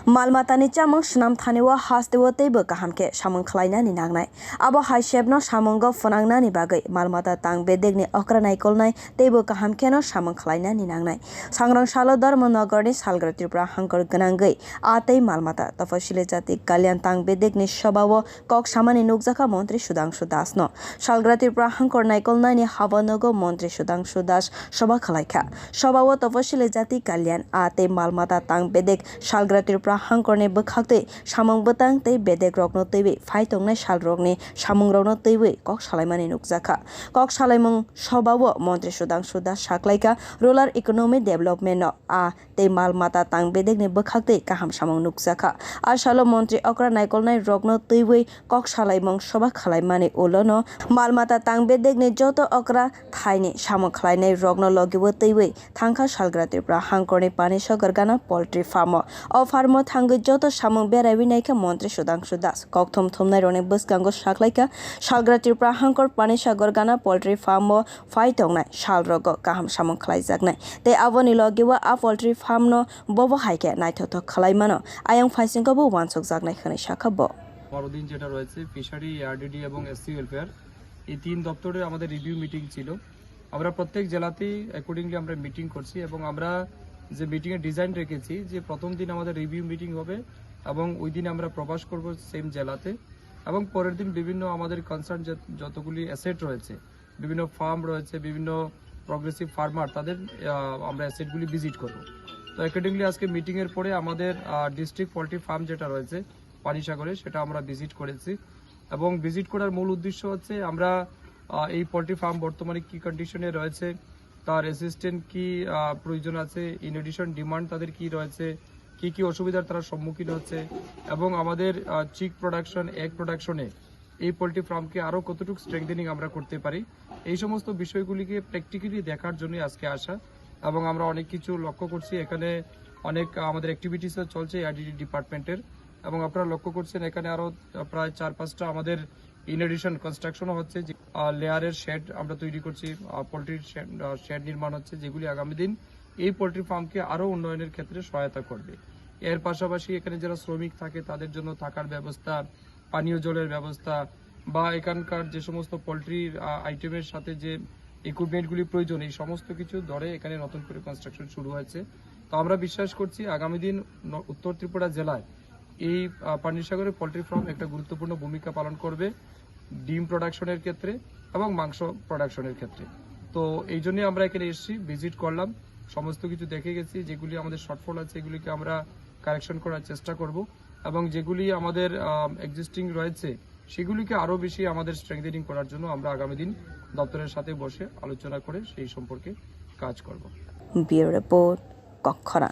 malmatani chamung shnam thaniwa hastewo teibo kahamke samwng khwlainani nangnai abo haisebno samwnggo phonangnani bagai malmata tang bedekni okra naikolnai teibo kahamkeno samwng khwlainani nangnai Sangrong salo dharmanagarni salgwra Tripura hangkor gwnagwi atei malmata tapashili jati kalyan tang bedekni sabha kok samani nukjaka montri Sudhangshu dasno salgwra Tripura hangkor naikolnani habanogo montri Sudhangshu das sabha khwlaikha sabha tapashili jati kalyan atei malmata tang bedek salgwra Tripura hangkorni bwkhakte samwng bwtang tei bedek rokno teiwi phaitongnai salrokni samwng rokno teiwi kok salaimani nukjaka kok salaimung sabao montri Sudhangshu das saklaika rural economy development no tei malmata tang bedekni bwkhakte kaham samwng nukjaka salo montri okra naikolnai rokno teiwi kok salaimung sabha khwlaimani ulono malmata tang bedekni joto okra thaini samwng khwlainai rokno logibo teiwi thangkha salgwra Tripura hangkorni Panisagar Gana Poultry farm farm thangui joto samwng berainaikha montri Sudhangshu das kok thumnai rokni bwskango saklaika salgwra Tripura hangkor Panisagar Gana Poultry farm phaitongnai salrogo kaham samwng khwlaijaknai tei aboni logiwa poultry farm no bobo haike naithotok khwlaimano ayang phaisingkobo wansukjaknai khwnai sakabo পরদিন যেটা রয়েছে fishery RDD এবং SC welfare এই তিন দপ্তরে আমাদের review meeting ছিল আমরা প্রত্যেক জেলাতেই অ্যাকর্ডিংলি আমরা মিটিং করছি এবং আমরা যে মিটিং এর ডিজাইন রেখেছি যে প্রথম দিন আমাদের রিভিউ মিটিং হবে এবং ওই দিন আমরা প্রকাশ করব সেম জেলাতে এবং পরের দিন বিভিন্ন আমাদের কনসার্ন যতগুলি অ্যাসেট রয়েছে বিভিন্ন ফার্ম রয়েছে বিভিন্ন প্রগ্রেসিভ ফার্মার তাদের আমরা অ্যাসেটগুলি ভিজিট করব তো অ্যাকর্ডিংলি আজকে মিটিং এর পরে আমাদের ডিস্ট্রিক্ট পোল্ট্রি ফার্ম যেটা রয়েছে পানিসাগরে সেটা আমরা ভিজিট করেছি এবং ভিজিট করার মূল উদ্দেশ্য হচ্ছে আমরা এই পোল্ট্রি ফার্ম বর্তমানে কি কন্ডিশনে রয়েছে তার অ্যাসিস্ট্যান্ট কি প্রয়োজন আছে ইন এডিশন ডিমান্ড তাদের কি রয়েছে কি কি অসুবিধার তারা সম্মুখীন হচ্ছে এবং আমাদের চিক প্রোডাকশন এগ প্রোডাকশনে এই পোল্ট্রি ফার্মকে আরও কতটুকু স্ট্রেংথেনিং আমরা করতে পারি এই সমস্ত বিষয়গুলিকে প্র্যাকটিক্যালি দেখার জন্য আজকে আসা এবং আমরা অনেক কিছু লক্ষ্য করছি এখানে অনেক আমাদের অ্যাক্টিভিটিসও চলছে আইডিডি ডিপার্টমেন্টের এবং আপনারা লক্ষ্য করছেন এখানে আরো প্রায় 4-5টা আমাদের ইন এডিশন কনস্ট্রাকশনও হচ্ছে লেয়ারের শেড আমরা তৈরি করছি পোল্ট্রির শেড নির্মাণ হচ্ছে যেগুলি আগামী দিন এই পোল্ট্রি ফার্মকে আরো উন্নয়নের ক্ষেত্রে সহায়তা করবে এর পাশাপাশি এখানে যারা শ্রমিক থাকে তাদের জন্য থাকার ব্যবস্থা পানীয় জলের ব্যবস্থা বা এখানকার যে সমস্ত পোল্ট্রির আইটেমের সাথে যে ইকুইপমেন্টগুলি প্রয়োজন এই সমস্ত কিছু ধরে এখানে নতুন করে কনস্ট্রাকশন শুরু হয়েছে তো আমরা বিশ্বাস করছি আগামী দিন উত্তর ত্রিপুরা জেলায় এই পানিসাগরের পোল্ট্রি ফার্ম একটা গুরুত্বপূর্ণ ভূমিকা পালন করবে ডিম প্রোডাকশনের ক্ষেত্রে এবং মাংস প্রোডাকশনের ক্ষেত্রে তো এই জন্যই আমরা এখানে এসেছি ভিজিট করলাম সমস্ত কিছু দেখে গেছি যেগুলি আমাদের শর্টফল আছে এগুলিকে আমরা কারেকশন করার চেষ্টা করব এবং যেগুলি আমাদের এক্সিস্টিং রয়েছে সেগুলিকে আরও বেশি আমাদের স্ট্রেংথেনিং করার জন্য আমরা আগামী দিন দপ্তরের সাথে বসে আলোচনা করে সেই সম্পর্কে কাজ করব। Bureau report কক্ষরা।